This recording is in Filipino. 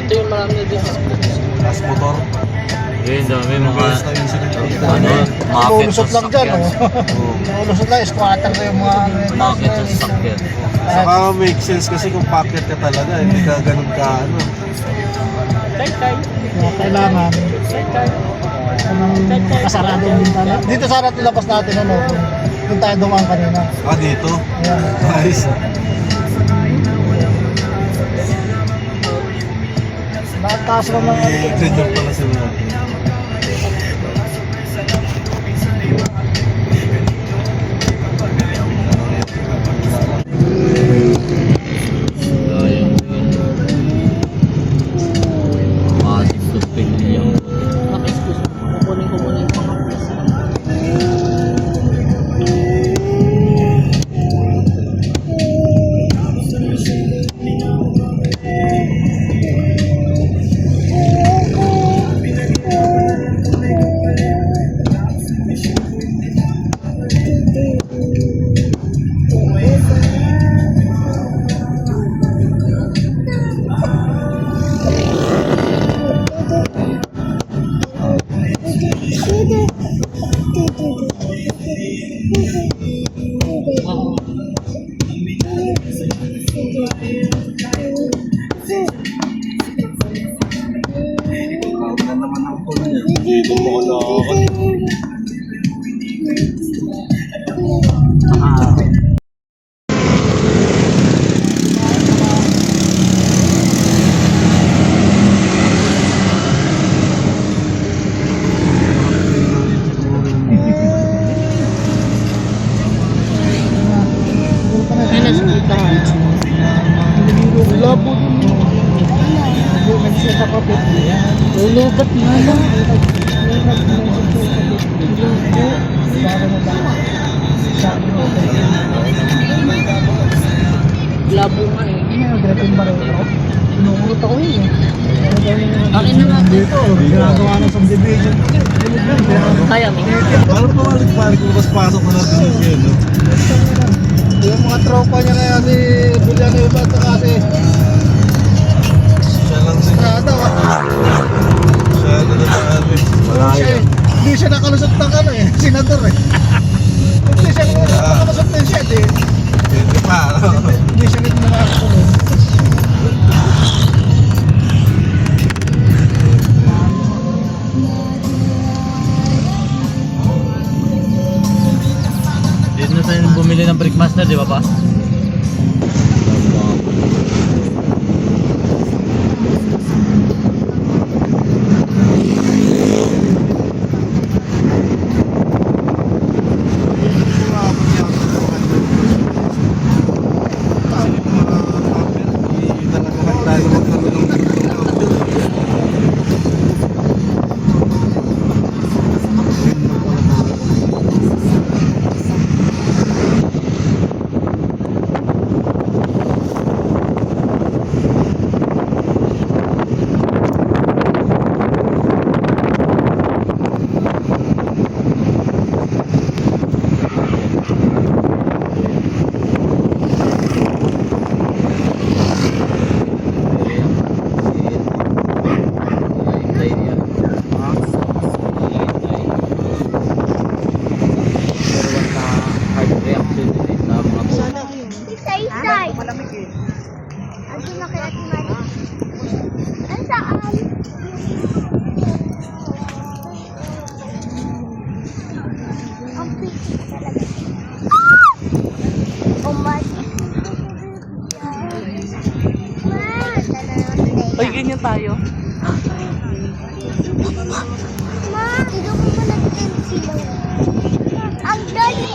Ito yung marami na din. Gas motor. Yun, dami mga First na incident dito. market Ulusot lang dyan, oh. Ulusot lang, squatter na yung mga Market sa sasakyan. Saka make sense kasi kung pocket ka talaga, hindi ka ganun ka ano. Kailangan kasarado yung bintana. Dito sana tilabas natin ano, yung tayo dumaan kanina. Ah, dito? Ayan. Nice. Nakataas naman. Ganyan pala sila. Labo dun. Lulugat na lang. Labo nga eh. Grating ba rin ito? Pinungot ako yun eh. Akin na nga dito. Ginagawa ng subdivision. Kaya mo. Parang pamalik-balik mo, mas pasok na natin yung yun, no? Yung mga tropa niya na yan, si Juliano iba ito kasi Siya lang din. ano, Siya lang din sa ano eh. Malaya. hindi siya nakalusot ng ano eh, senador eh. Hindi siya nakalusot ng siya eh. Hindi pa, no? Hindi siya nito nakakulong. Dito na tayo bumili ng Brickmaster, di ba pa? Isa-isa. Ando na kay Ate Mari. Ang saan? Ang pretty talaga. Oh my. Ay, ganyan tayo. Ma, dito ko pa natin sila. Ang dali.